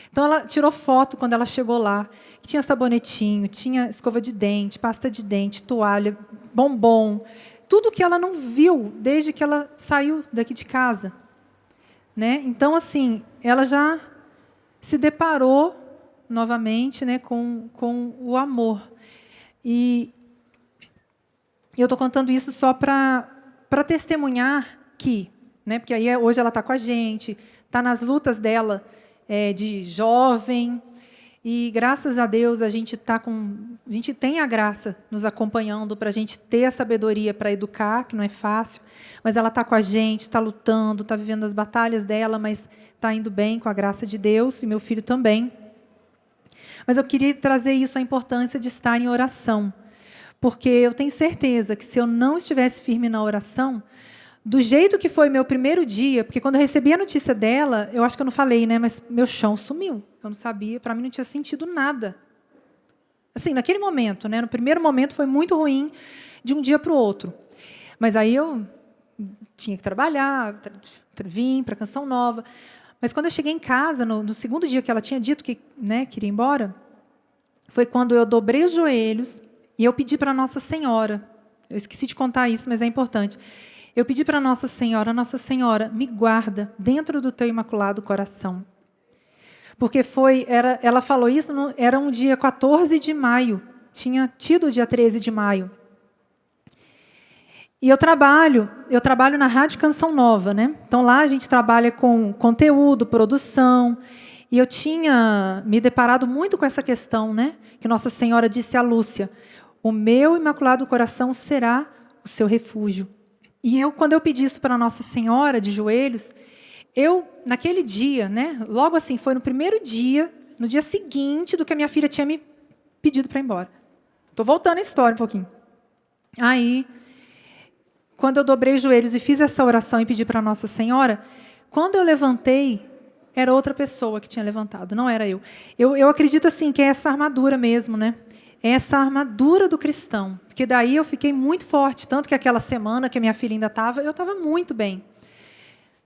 Então, ela tirou foto quando ela chegou lá, que tinha sabonetinho, tinha escova de dente, pasta de dente, toalha, bombom, tudo que ela não viu desde que ela saiu daqui de casa. Né? Então, assim, ela já se deparou novamente, né, com o amor. E eu estou contando isso só para testemunhar que, né, porque aí hoje ela está com a gente, está nas lutas dela de jovem, e graças a Deus a gente tem a graça nos acompanhando para a gente ter a sabedoria para educar, que não é fácil, mas ela está com a gente, está lutando, está vivendo as batalhas dela, mas está indo bem com a graça de Deus, e meu filho também. Mas eu queria trazer isso, a importância de estar em oração, porque eu tenho certeza que se eu não estivesse firme na oração, Do jeito que foi meu primeiro dia, porque quando eu recebi a notícia dela, eu acho que eu não falei, né? Mas meu chão sumiu. Eu não sabia, para mim não tinha sentido nada. Assim, naquele momento, né? No primeiro momento foi muito ruim de um dia para o outro. Mas aí eu tinha que trabalhar, vim para a Canção Nova. Mas quando eu cheguei em casa, no segundo dia que ela tinha dito que, né, queria ir embora, foi quando eu dobrei os joelhos e eu pedi para Nossa Senhora. Eu esqueci de contar isso, mas é importante. Eu pedi para Nossa Senhora, me guarda dentro do teu imaculado coração. Porque ela falou isso, era um dia 14 de maio, tinha tido o dia 13 de maio. E eu trabalho na Rádio Canção Nova, né? Então lá a gente trabalha com conteúdo, produção, e eu tinha me deparado muito com essa questão, né? Que Nossa Senhora disse a Lúcia: o meu imaculado coração será o seu refúgio. E quando eu pedi isso para Nossa Senhora, de joelhos, naquele dia, né, logo assim, foi no primeiro dia, no dia seguinte do que a minha filha tinha me pedido para ir embora. Estou voltando a história um pouquinho. Aí, quando eu dobrei os joelhos e fiz essa oração e pedi para Nossa Senhora, quando eu levantei, era outra pessoa que tinha levantado, não era eu. Eu acredito assim que é essa armadura mesmo, né? Essa armadura do cristão. Porque daí eu fiquei muito forte, tanto que aquela semana que a minha filha ainda estava, eu estava muito bem.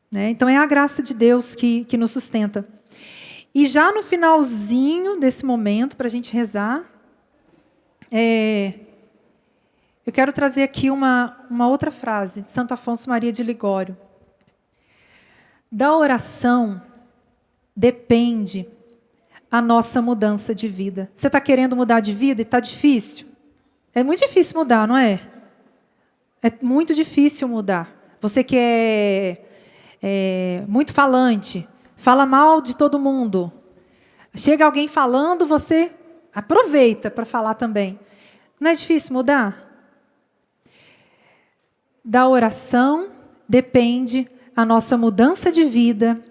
Né? Então é a graça de Deus que nos sustenta. E já no finalzinho desse momento, para a gente rezar, eu quero trazer aqui uma outra frase de Santo Afonso Maria de Ligório. Da oração depende a nossa mudança de vida. Você está querendo mudar de vida e está difícil? É muito difícil mudar, não é? É muito difícil mudar. Você que é muito falante, fala mal de todo mundo. Chega alguém falando, você aproveita para falar também. Não é difícil mudar? Da oração depende a nossa mudança de vida,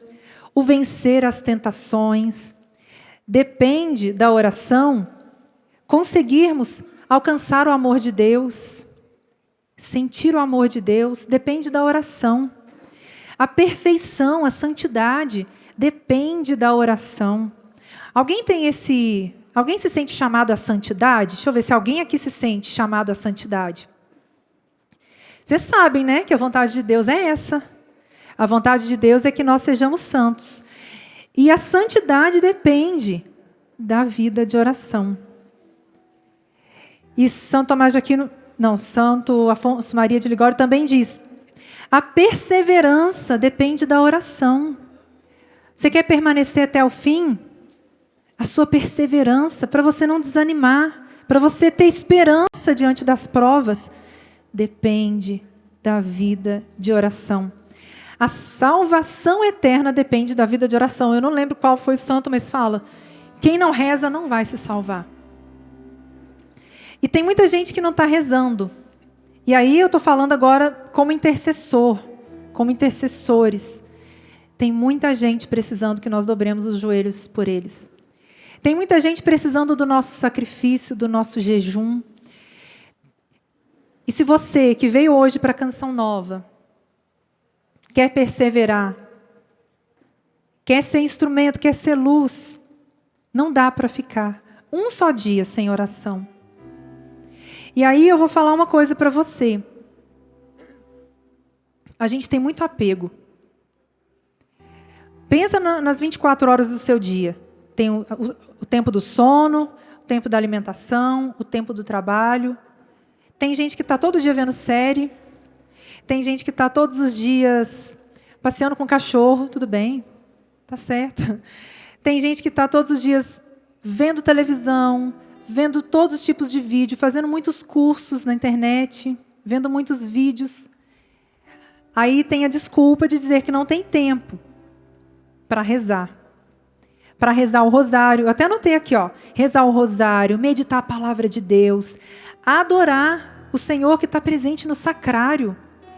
o vencer as tentações. Depende da oração conseguirmos alcançar o amor de Deus, sentir o amor de Deus, depende da oração. A perfeição, a santidade, depende da oração. Alguém se sente chamado à santidade? Deixa eu ver se alguém aqui se sente chamado à santidade. Vocês sabem, né, que a vontade de Deus é essa. A vontade de Deus é que nós sejamos santos. E a santidade depende da vida de oração. E Santo Afonso Maria de Ligório também diz: a perseverança depende da oração. Você quer permanecer até o fim? A sua perseverança, para você não desanimar, para você ter esperança diante das provas, depende da vida de oração. A salvação eterna depende da vida de oração. Eu não lembro qual foi o santo, mas fala: quem não reza não vai se salvar. E tem muita gente que não está rezando. E aí eu estou falando agora como intercessor, como intercessores. Tem muita gente precisando que nós dobremos os joelhos por eles. Tem muita gente precisando do nosso sacrifício, do nosso jejum. E se você que veio hoje para a Canção Nova, quer perseverar, quer ser instrumento, quer ser luz, não dá para ficar um só dia sem oração. E aí eu vou falar uma coisa para você. A gente tem muito apego. Pensa nas 24 horas do seu dia. Tem o tempo do sono, o tempo da alimentação, o tempo do trabalho. Tem gente que está todo dia vendo série. Tem gente que está todos os dias passeando com o cachorro. Tudo bem, tá certo. Tem gente que está todos os dias vendo televisão, vendo todos os tipos de vídeo, fazendo muitos cursos na internet, vendo muitos vídeos. Aí tem a desculpa de dizer que não tem tempo para rezar. Para rezar o rosário. Eu até anotei aqui, rezar o rosário, meditar a palavra de Deus, adorar o Senhor que está presente no sacrário.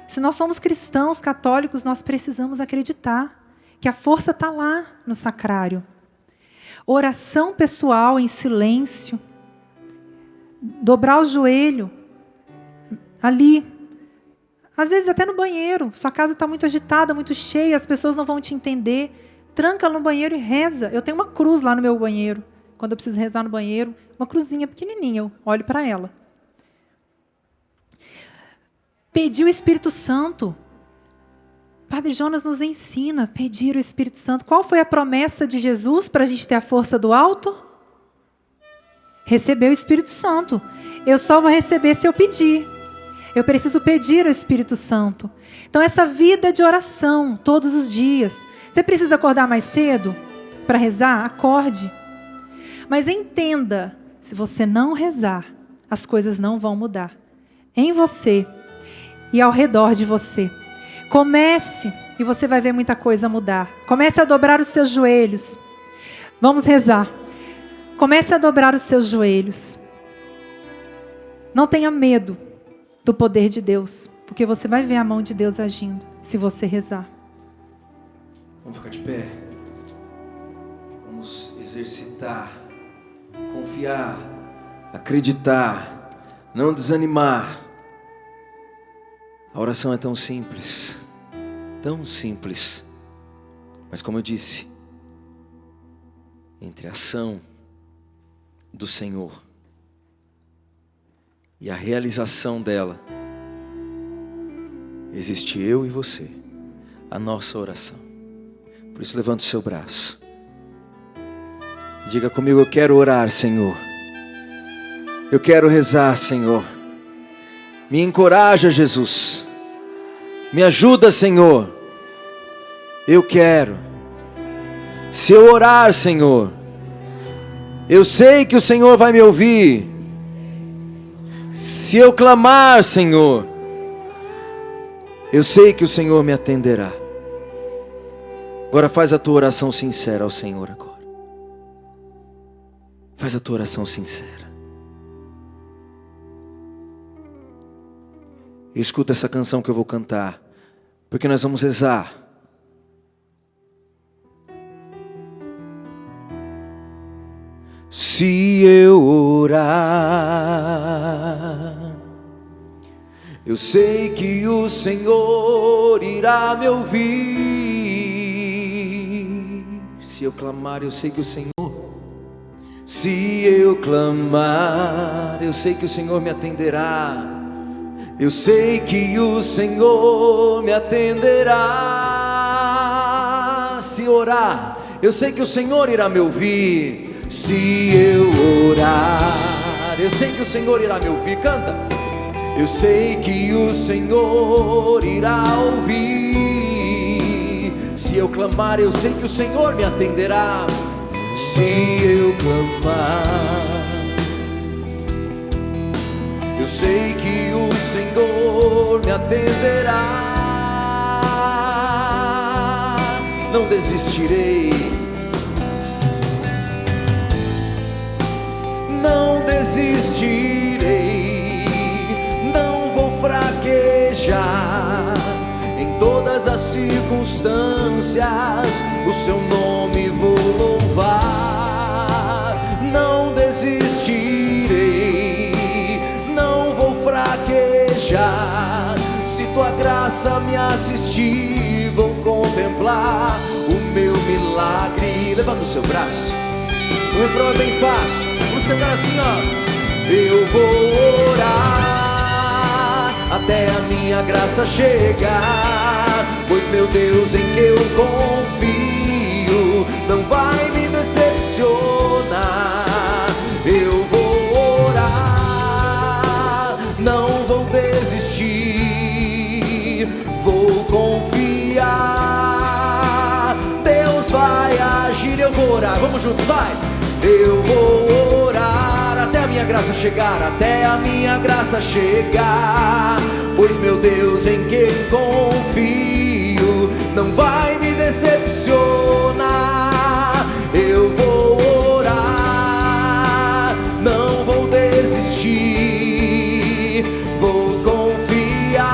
Se nós somos cristãos, católicos, nós precisamos acreditar que a força está lá no sacrário. Oração pessoal em silêncio. Dobrar o joelho ali, Às vezes até no banheiro. Sua casa está muito agitada, muito cheia, as pessoas não vão te entender. Tranca no banheiro e reza. Eu tenho uma cruz lá no meu banheiro. Quando eu preciso rezar no banheiro, uma cruzinha pequenininha, eu olho para ela. Pedir o Espírito Santo. Padre Jonas nos ensina a pedir o Espírito Santo. Qual foi a promessa de Jesus para a gente ter a força do alto? Receber o Espírito Santo. Eu só vou receber se eu pedir. Eu preciso pedir ao Espírito Santo. Então, essa vida de oração, todos os dias. Você precisa acordar mais cedo para rezar? Acorde. Mas entenda, se você não rezar, as coisas não vão mudar. Em você e ao redor de você. Comece e você vai ver muita coisa mudar. Comece a dobrar os seus joelhos. Vamos rezar. Comece a dobrar os seus joelhos. Não tenha medo do poder de Deus, porque você vai ver a mão de Deus agindo, se você rezar. Vamos ficar de pé. Vamos exercitar, confiar, acreditar, não desanimar. A oração é tão simples, mas como eu disse, entre a ação do Senhor e a realização dela, existe eu e você, a nossa oração. Por isso levanta o seu braço. Diga comigo: eu quero orar, Senhor. Eu quero rezar, Senhor. Me encoraja, Jesus. Me ajuda, Senhor. Eu quero. Se eu orar, Senhor, eu sei que o Senhor vai me ouvir. Se eu clamar, Senhor, eu sei que o Senhor me atenderá. Agora faz a tua oração sincera ao Senhor agora. Faz a tua oração sincera. E escuta essa canção que eu vou cantar, porque nós vamos rezar. Se eu orar, eu sei que o Senhor irá me ouvir. Se eu clamar, eu sei que o Senhor. Se eu clamar, eu sei que o Senhor me atenderá. Eu sei que o Senhor me atenderá. Se orar, eu sei que o Senhor irá me ouvir. Se eu orar, eu sei que o Senhor irá me ouvir. Canta. Eu sei que o Senhor irá ouvir. Se eu clamar, eu sei que o Senhor me atenderá. Se eu clamar, eu sei que o Senhor me atenderá. Não desistirei, não desistirei, não vou fraquejar. Em todas as circunstâncias, o seu nome vou louvar. Não desistirei, não vou fraquejar. Se tua graça me assistir, vou contemplar o meu milagre. Levanta o seu braço. O refrão é bem fácil. Vamos cantar assim, ó. Eu vou orar até a minha graça chegar, pois meu Deus em que eu confio não vai me decepcionar. Eu vou orar, não vou desistir, vou confiar. Deus vai agir, eu vou orar, vamos juntos, vai! Eu vou orar até a minha graça chegar, até a minha graça chegar, pois meu Deus em quem confio não vai me decepcionar. Eu vou orar, não vou desistir, vou confiar.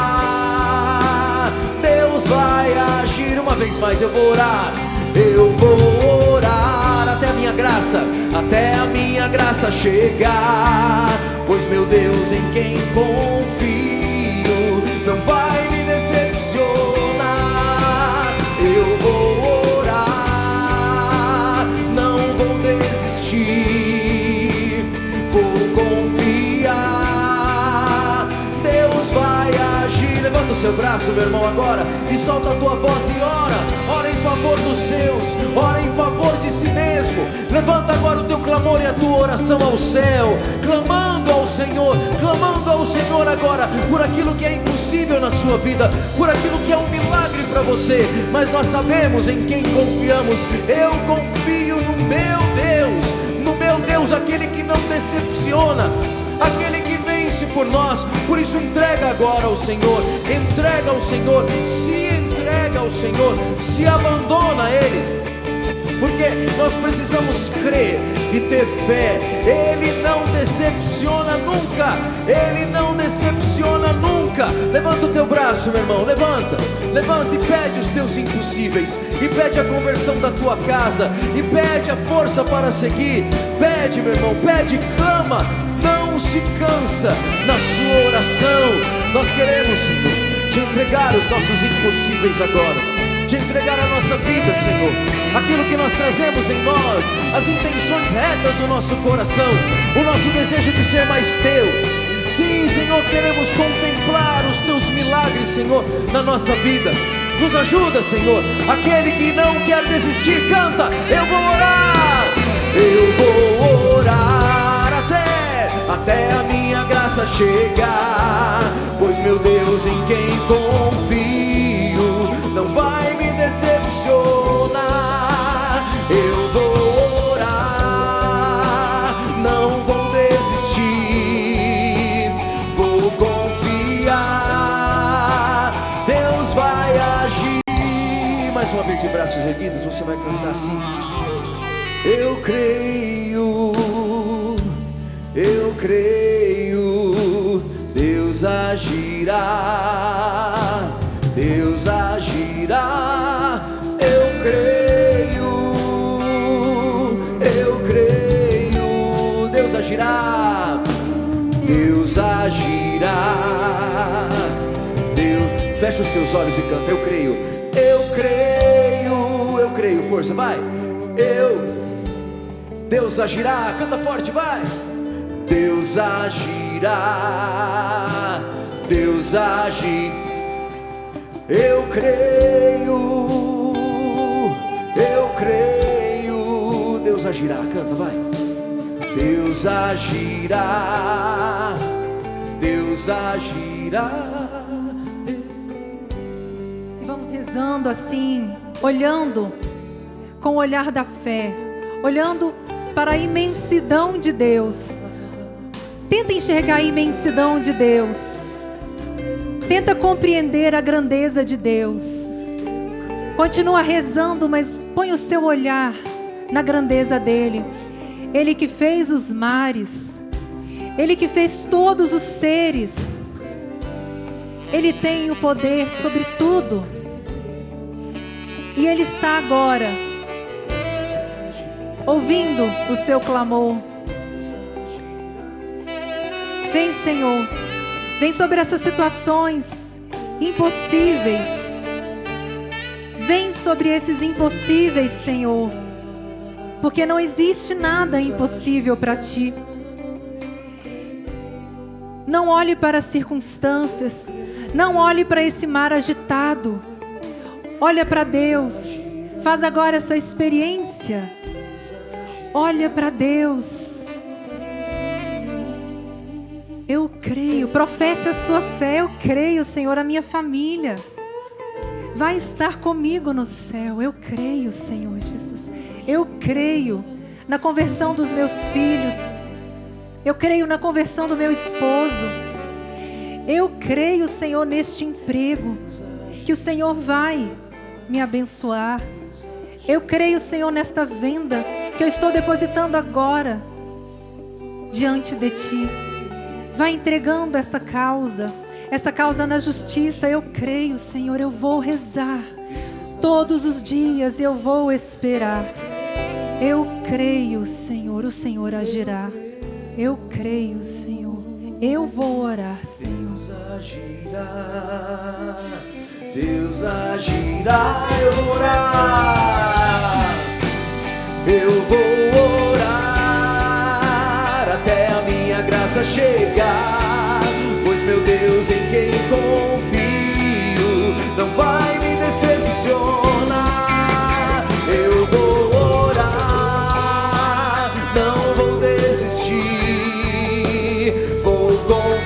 Deus vai agir. Uma vez mais eu vou orar. Eu vou orar até a minha graça chegar, pois meu Deus em quem confio não vai me Levanta o seu braço, meu irmão, agora, e solta a tua voz e ora. Ora em favor dos seus, ora em favor de si mesmo. Levanta agora o teu clamor e a tua oração ao céu, clamando ao Senhor agora, por aquilo que é impossível na sua vida, por aquilo que é um milagre para você. Mas nós sabemos em quem confiamos. Eu confio no meu Deus, aquele que não decepciona, aquele que vence por nós. Por isso entrega agora ao Senhor, entrega ao Senhor, se entrega ao Senhor, se abandona a Ele, porque nós precisamos crer e ter fé. Ele não decepciona nunca, Ele não decepciona nunca. Levanta o teu braço, meu irmão, levanta e pede os teus impossíveis, e pede a conversão da tua casa, e pede a força para seguir. Pede, meu irmão, pede, clama, não se cansa na sua oração. Nós queremos, Senhor, te entregar os nossos impossíveis agora, te entregar a nossa vida, Senhor, aquilo que nós trazemos em nós, as intenções retas do nosso coração, o nosso desejo de ser mais teu. Sim, Senhor, queremos contemplar os teus milagres, Senhor, na nossa vida. Nos ajuda, Senhor. Aquele que não quer desistir, canta: eu vou orar até a minha graça chegar, pois meu Deus, em quem confio, não vai me decepcionar. Eu vou orar, não vou desistir, vou confiar, Deus vai agir. Mais uma vez de braços erguidos, você vai cantar assim: eu creio, Deus agirá, Deus agirá. Eu creio, Deus agirá, Deus agirá. Deus, fecha os teus olhos e canta: eu creio, força, vai. Deus agirá, canta forte, vai. Deus agirá, Deus agirá. Eu creio, Deus agirá, canta, vai. Deus agirá, Deus agirá. E vamos rezando assim, olhando com o olhar da fé, olhando para a imensidão de Deus. Tenta enxergar a imensidão de Deus. Tenta compreender a grandeza de Deus. Continua rezando, mas põe o seu olhar na grandeza dEle. Ele que fez os mares, Ele que fez todos os seres. Ele tem o poder sobre tudo. E Ele está agora ouvindo o seu clamor. Vem, Senhor, vem sobre essas situações impossíveis. Vem sobre esses impossíveis, Senhor, porque não existe nada impossível para Ti. Não olhe para as circunstâncias, não olhe para esse mar agitado. Olha para Deus, faz agora essa experiência. Olha para Deus. Eu creio, professe a sua fé. Eu creio, Senhor, a minha família vai estar comigo no céu. Eu creio, Senhor Jesus. Eu creio na conversão dos meus filhos. Eu creio na conversão do meu esposo. Eu creio, Senhor, neste emprego, que o Senhor vai me abençoar. Eu creio, Senhor, nesta venda que eu estou depositando agora diante de Ti. Vai entregando esta causa na justiça. Eu creio, Senhor, eu vou rezar todos os dias, eu vou esperar. Eu creio, Senhor, o Senhor agirá. Eu creio, Senhor, eu vou orar, Senhor. Deus agirá, eu vou orar. Eu vou orar até a minha graça chegar, pois meu Deus, em quem confio, ti. Vou confiar